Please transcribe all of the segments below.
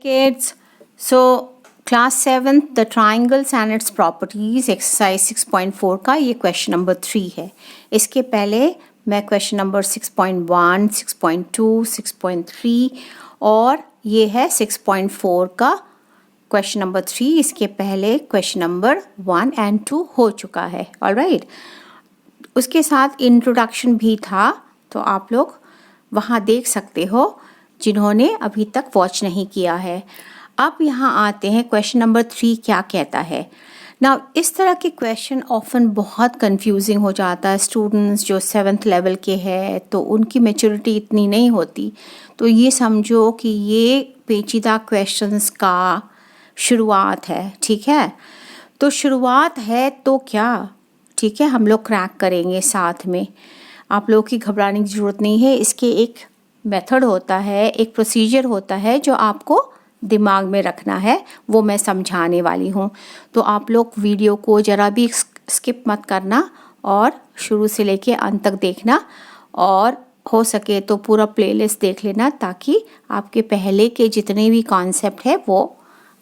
Kids, so class 7th the triangles and its properties exercise 6.4 का ये question number 3 है. इसके पहले मैं क्वेश्चन नंबर 6.1, 6.2, 6.3 और ये है 6.4 का क्वेश्चन नंबर 3. इसके पहले क्वेश्चन नंबर 1 and 2 हो चुका है. ऑलराइट, उसके साथ इंट्रोडक्शन भी था, तो आप लोग वहाँ देख सकते हो जिन्होंने अभी तक वॉच नहीं किया है. अब यहाँ आते हैं क्वेश्चन नंबर 3 क्या कहता है. ना इस तरह के क्वेश्चन ऑफन बहुत कंफ्यूजिंग हो जाता है. स्टूडेंट्स जो 7th लेवल के हैं तो उनकी मैच्योरिटी इतनी नहीं होती, तो ये समझो कि ये पेचीदा क्वेश्चंस का शुरुआत है. ठीक है, तो शुरुआत है तो क्या, ठीक है, हम लोग क्रैक करेंगे साथ में. आप लोगों की घबराने की ज़रूरत नहीं है. इसके एक मेथड होता है, एक प्रोसीजर होता है जो आपको दिमाग में रखना है, वो मैं समझाने वाली हूँ. तो आप लोग वीडियो को ज़रा भी स्किप मत करना और शुरू से लेके अंत तक देखना, और हो सके तो पूरा प्लेलिस्ट देख लेना ताकि आपके पहले के जितने भी कॉन्सेप्ट है वो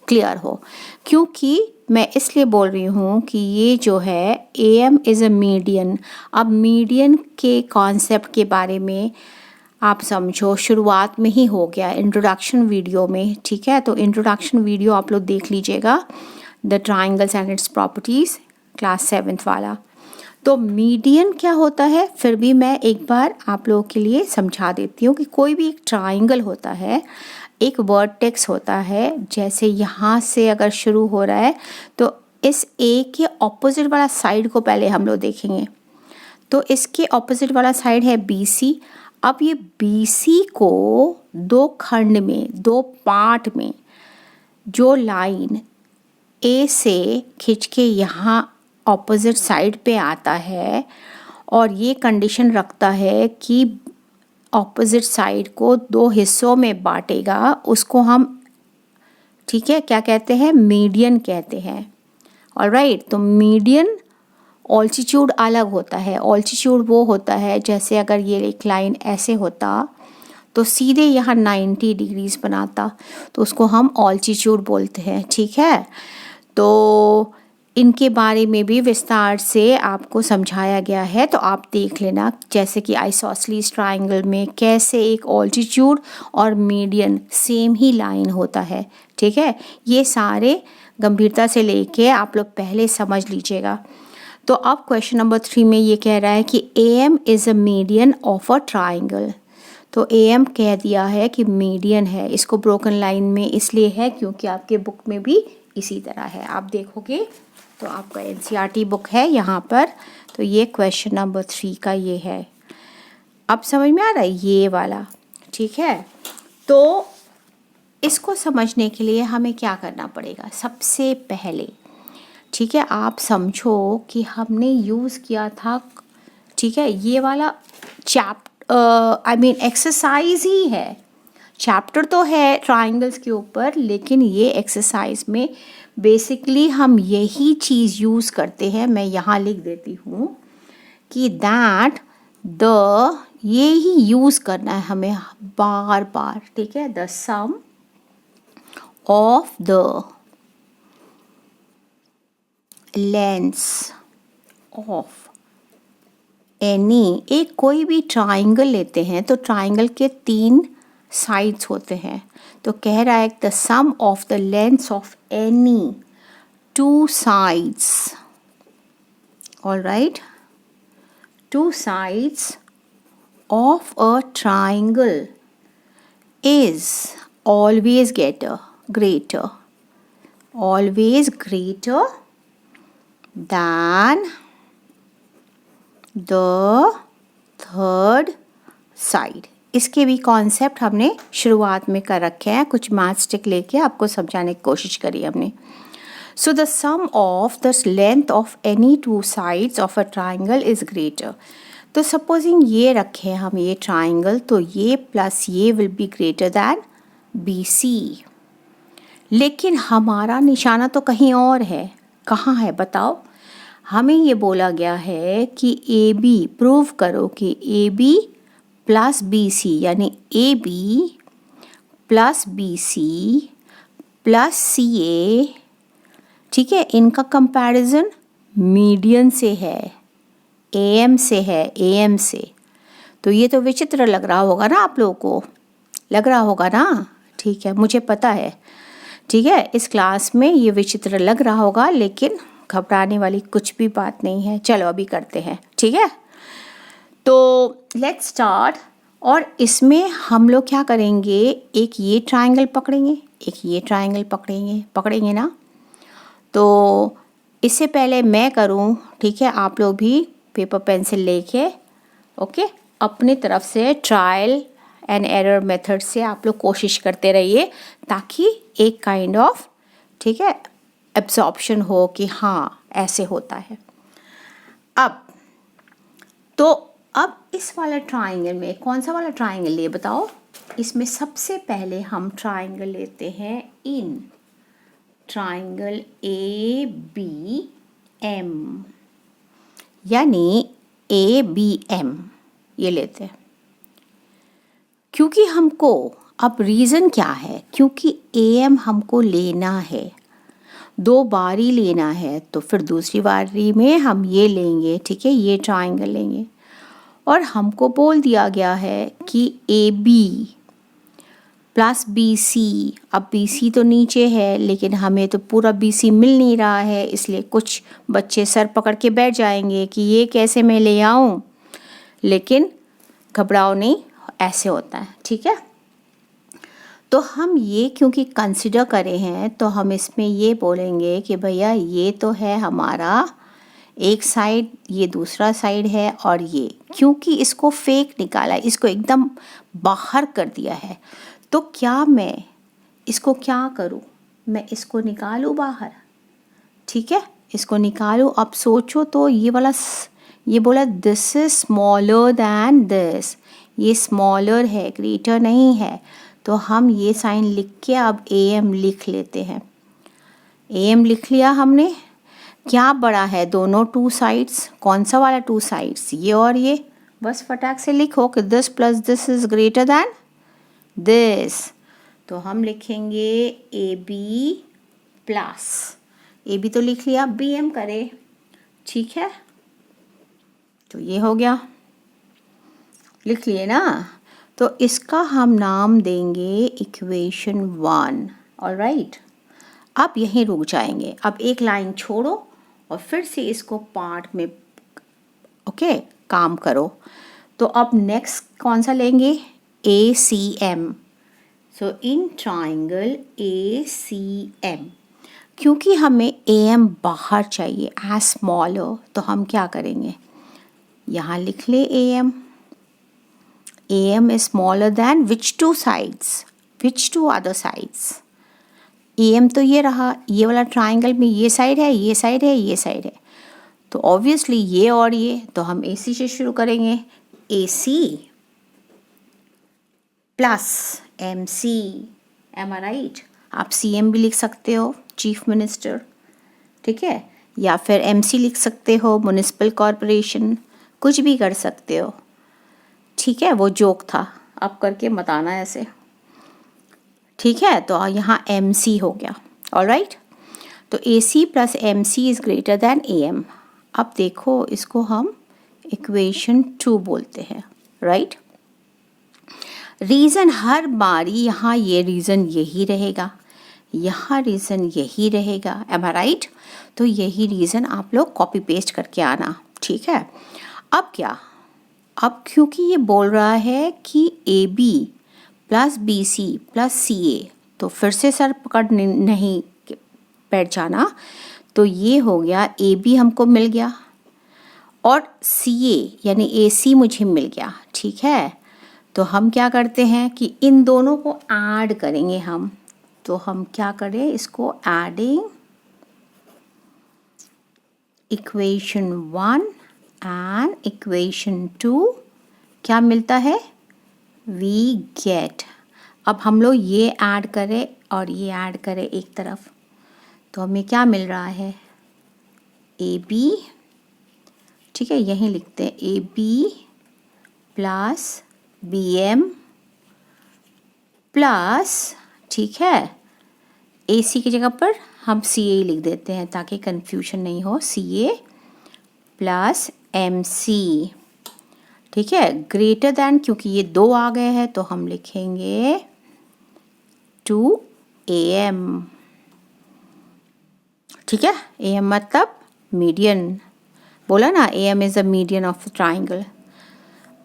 क्लियर हो. क्योंकि मैं इसलिए बोल रही हूँ कि ये जो है AM इज़ अ मीडियन. अब मीडियन के कॉन्सेप्ट के बारे में आप समझो शुरुआत में ही हो गया इंट्रोडक्शन वीडियो में. ठीक है, तो इंट्रोडक्शन वीडियो आप लोग देख लीजिएगा, the triangles and it's properties class 7th वाला. तो मीडियन क्या होता है फिर भी मैं एक बार आप लोगों के लिए समझा देती हूँ कि कोई भी एक ट्राइंगल होता है, एक वर्टेक्स होता है. जैसे यहाँ से अगर शुरू हो रहा है तो इस A के ऑपोजिट वाला साइड को पहले हम लोग देखेंगे. तो इसके ऑपोजिट वाला साइड है BC. अब ये BC को दो खंड में, दो पार्ट में जो लाइन A से खींच के यहाँ ऑपोजिट साइड पे आता है और ये कंडीशन रखता है कि ऑपोजिट साइड को दो हिस्सों में बांटेगा, उसको हम, ठीक है, क्या कहते हैं, मीडियन कहते हैं. ऑलराइट, तो मीडियन ऑल्टीट्यूड अलग होता है. ऑल्टीट्यूड वो होता है जैसे अगर ये एक लाइन ऐसे होता तो सीधे यहाँ 90 डिग्रीज बनाता, तो उसको हम ऑल्टीट्यूड बोलते हैं. ठीक है, तो इनके बारे में भी विस्तार से आपको समझाया गया है, तो आप देख लेना. जैसे कि आइसोसेलेस ट्राइंगल में कैसे एक ऑल्टीट्यूड और मीडियन सेम ही लाइन होता है. ठीक है, ये सारे गंभीरता से लेके आप लोग पहले समझ लीजिएगा. तो अब क्वेश्चन नंबर 3 में ये कह रहा है कि AM is a median of a triangle. तो AM कह दिया है कि मीडियन है. इसको ब्रोकन लाइन में इसलिए है क्योंकि आपके बुक में भी इसी तरह है. आप देखोगे तो आपका NCERT बुक है यहाँ पर. तो ये क्वेश्चन नंबर 3 का ये है. अब समझ में आ रहा है ये वाला. ठीक है, तो इसको समझने के लिए हमें क्या करना पड़ेगा सबसे पहले. ठीक है, आप समझो कि हमने यूज़ किया था, ठीक है, ये वाला एक्सरसाइज ही है. चैप्टर तो है ट्राइंगल्स के ऊपर, लेकिन ये एक्सरसाइज में बेसिकली हम यही चीज़ यूज़ करते हैं. मैं यहाँ लिख देती हूँ कि दैट द, ये ही यूज़ करना है हमें बार बार. ठीक है, the sum of the lens of any, एक कोई भी ट्राइंगल लेते हैं तो ट्राइंगल के 3 साइड्स होते हैं. तो कह रहा है the sum of the lens of any 2 sides. Alright, 2 sides of a triangle is always greater than the third side. इसके भी कॉन्सेप्ट हमने शुरुआत में कर रखे हैं, कुछ मैथस्टिक लेके आपको समझाने की कोशिश करी हमने. So the sum of the length of any 2 sides of a triangle is greater. तो सपोजिंग ये रखें हम ये ट्राइंगल, तो ये प्लस ये will be greater than BC. लेकिन हमारा निशाना तो कहीं और है. कहाँ है बताओ? हमें ये बोला गया है कि AB, प्रूव करो कि AB प्लस BC यानी AB plus BC plus C ए, ठीक है, इनका कंपैरिजन मीडियन से है, ए एम से है, ए एम से। तो ये तो विचित्र लग रहा होगा ना आप लोगों को, लग रहा होगा ना, ठीक है, मुझे पता है, ठीक है, इस क्लास में ये विचित्र लग रहा होगा, लेकिन घबराने वाली कुछ भी बात नहीं है। चलो अभी करते हैं, ठीक है। तो लेट्स स्टार्ट। और इसमें हम लोग क्या करेंगे, एक ये ट्रायंगल पकड़ेंगे, एक ये ट्रायंगल पकड़ेंगे ना। तो इससे पहले मैं करूं, ठीक है, आप लोग भी पेपर पेंसिल लेके ओके अपनी तरफ से ट्रायल एंड एरर मेथड से आप लोग कोशिश करते रहिए, ताकि एक काइंड ऑफ, ठीक है, एब्जॉर्प्शन हो कि हाँ ऐसे होता है। अब इस वाला ट्राइंगल में कौन सा वाला ट्राइंगल ले बताओ। इसमें सबसे पहले हम ट्राइंगल लेते हैं in triangle A B M, यानी ए बी एम ये लेते हैं। क्योंकि हमको अब रीज़न क्या है, क्योंकि ए एम हमको लेना है, 2 बारी लेना है, तो फिर दूसरी बारी में हम ये लेंगे, ठीक है, ये ट्राइंगल लेंगे। और हमको बोल दिया गया है कि A B plus B C, अब बी सी तो नीचे है, लेकिन हमें तो पूरा बी सी मिल नहीं रहा है, इसलिए कुछ बच्चे सर पकड़ के बैठ जाएंगे कि ये कैसे मैं ले आऊँ, लेकिन घबराओ नहीं, ऐसे होता है, ठीक है। तो हम ये क्योंकि कंसिडर करे हैं, तो हम इसमें ये बोलेंगे कि भैया ये तो है हमारा एक साइड, ये दूसरा साइड है, और ये क्योंकि इसको फेक निकाला है, इसको एकदम बाहर कर दिया है, तो क्या मैं इसको क्या करूँ, मैं इसको निकालूँ बाहर, ठीक है, इसको निकालूँ। अब सोचो तो ये बोला this is smaller then this, ये स्मॉलर है, ग्रेटर नहीं है, तो हम ये साइन लिख के अब ए एम लिख लेते हैं। ए एम लिख लिया हमने। क्या बड़ा है दोनों 2 साइड्स, कौन सा वाला 2 साइड्स, ये और ये, बस फटाक से लिखो कि this plus this is greater than this. तो हम लिखेंगे A B plus, A B तो लिख लिया, बी एम करे, ठीक है, तो ये हो गया, लिख लिए ना। तो इसका हम नाम देंगे इक्वेशन 1, ऑलराइट। अब यहीं रुक जाएंगे, अब एक लाइन छोड़ो और फिर से इसको पार्ट में ओके काम करो। तो अब नेक्स्ट कौन सा लेंगे, A C M. So in triangle A C M, क्योंकि हमें ए एम बाहर चाहिए एज स्मॉलर, तो हम क्या करेंगे, यहाँ लिख ले A M. A M is smaller than which 2 sides, which 2 other sides. A M तो ये रहा, ये वाला ट्राइंगल में ये साइड है, ये साइड है, ये साइड है, तो ऑब्वियसली ये और ये, तो हम ए सी से शुरू करेंगे, A C plus M C, am I right. आप सी एम भी लिख सकते हो, चीफ मिनिस्टर, ठीक है, या फिर एम सी लिख सकते हो, म्युनिसिपल कॉरपोरेशन, कुछ भी कर सकते हो, ठीक है, वो जोक था, अब करके मत आना ऐसे, ठीक है। तो यहाँ एम सी हो गया, ऑलराइट। तो A C plus M C is greater than A M. अब देखो इसको हम इक्वेशन 2 बोलते हैं, राइट। रीज़न हर बारी यहाँ ये रीज़न यही रहेगा, यहाँ रीज़न यही रहेगा, एम आई राइट। तो यही रीज़न आप लोग कॉपी पेस्ट करके आना, ठीक है। अब क्या, अब क्योंकि ये बोल रहा है कि A B plus B C plus C A, तो फिर से सर पकड़ नहीं बैठ जाना। तो ये हो गया, ए बी हमको मिल गया और सी ए यानी ए सी मुझे मिल गया, ठीक है। तो हम क्या करते हैं कि इन दोनों को ऐड करेंगे हम। तो हम क्या करें, इसको एडिंग इक्वेशन 1 एंड इक्वेशन 2 क्या मिलता है, वी गेट। अब हम लोग ये ऐड करें और ये ऐड करें एक तरफ, तो हमें क्या मिल रहा है, ए बी, ठीक है, यहीं लिखते हैं A B plus B M plus, ठीक है, AC की जगह पर हम CA लिख देते हैं ताकि कंफ्यूजन नहीं हो, CA प्लस MC, ठीक है। ग्रेटर दैन, क्योंकि ये 2 आ गए हैं तो हम लिखेंगे 2AM, ठीक है। AM मतलब मीडियन, बोला ना AM is the median of the triangle.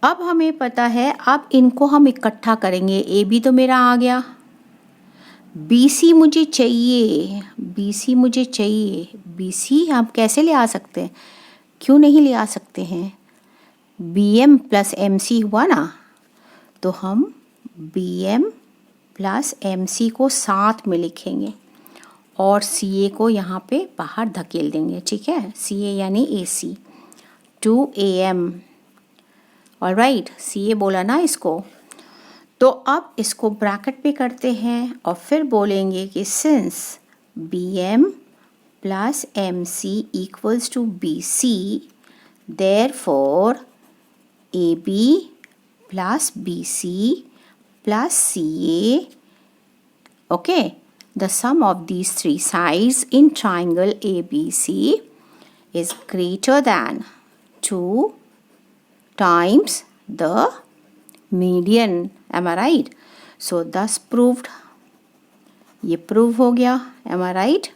अब हमें पता है, अब इनको हम इकट्ठा करेंगे। AB तो मेरा आ गया, BC मुझे चाहिए, BC मुझे चाहिए। BC हम कैसे ले आ सकते हैं, क्यों नहीं ले आ सकते हैं, BM प्लस MC हुआ ना, तो हम BM प्लस MC को साथ में लिखेंगे और CA को यहाँ पे बाहर धकेल देंगे, ठीक है। CA यानी AC, 2AM, ऑलराइट। CA बोला ना इसको, तो अब इसको ब्रैकेट पे करते हैं और फिर बोलेंगे कि since BM plus MC equals to BC, therefore AB plus BC plus CA, okay, the sum of these three sides in triangle ABC is greater than 2 times the median, am I right? So thus proved, ये prove हो गया, am I right?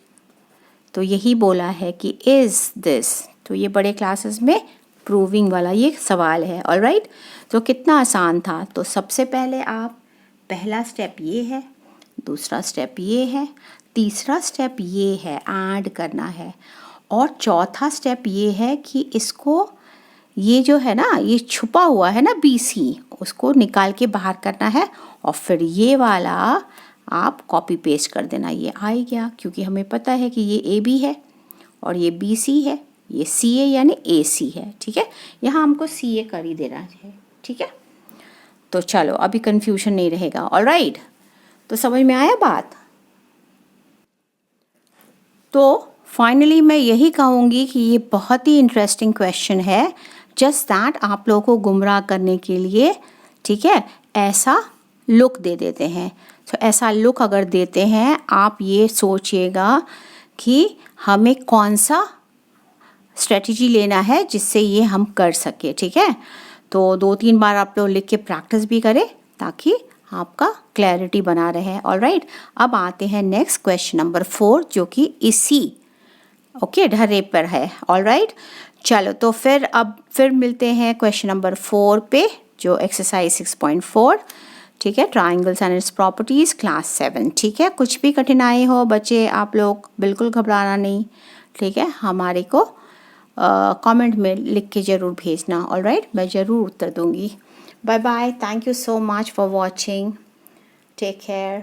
तो यही बोला है कि is this, तो ये बड़े क्लासेस में प्रूविंग वाला ये सवाल है, ऑल राइट। तो कितना आसान था। तो सबसे पहले आप, पहला स्टेप ये है, दूसरा स्टेप ये है, तीसरा स्टेप ये है ऐड करना है, और चौथा स्टेप ये है कि इसको, ये जो है ना, ये छुपा हुआ है ना BC, उसको निकाल के बाहर करना है और फिर ये वाला आप कॉपी पेस्ट कर देना, ये आ ही गया, क्योंकि हमें पता है कि ये AB है और ये BC है, ये CA यानी AC है, ठीक है। यहाँ हमको CA कर ही देना है, ठीक है। तो चलो अभी कंफ्यूजन नहीं रहेगा, ऑलराइट। तो समझ में आया बात। तो फाइनली मैं यही कहूँगी कि ये बहुत ही इंटरेस्टिंग क्वेश्चन है, जस्ट दैट आप लोगों को गुमराह करने के लिए, ठीक है, ऐसा लुक दे देते हैं। तो ऐसा लुक अगर देते हैं, आप ये सोचिएगा कि हमें कौन सा स्ट्रेटजी लेना है जिससे ये हम कर सके, ठीक है। तो 2-3 बार आप लोग लिख के प्रैक्टिस भी करें ताकि आपका क्लैरिटी बना रहे, ऑलराइट। अब आते हैं नेक्स्ट क्वेश्चन नंबर 4, जो कि इसी ढर्रे पर है, ऑलराइट। चलो तो फिर अब फिर मिलते हैं क्वेश्चन नंबर 4 पे, जो एक्सरसाइज 6.4, ठीक है, triangles and its properties, class 7, ठीक है। कुछ भी कठिनाई हो बच्चे, आप लोग बिल्कुल घबराना नहीं, ठीक है। हमारे को कमेंट में लिख के ज़रूर भेजना, ऑलराइट, मैं ज़रूर उत्तर दूंगी। Bye bye, thank you so much for watching, take care.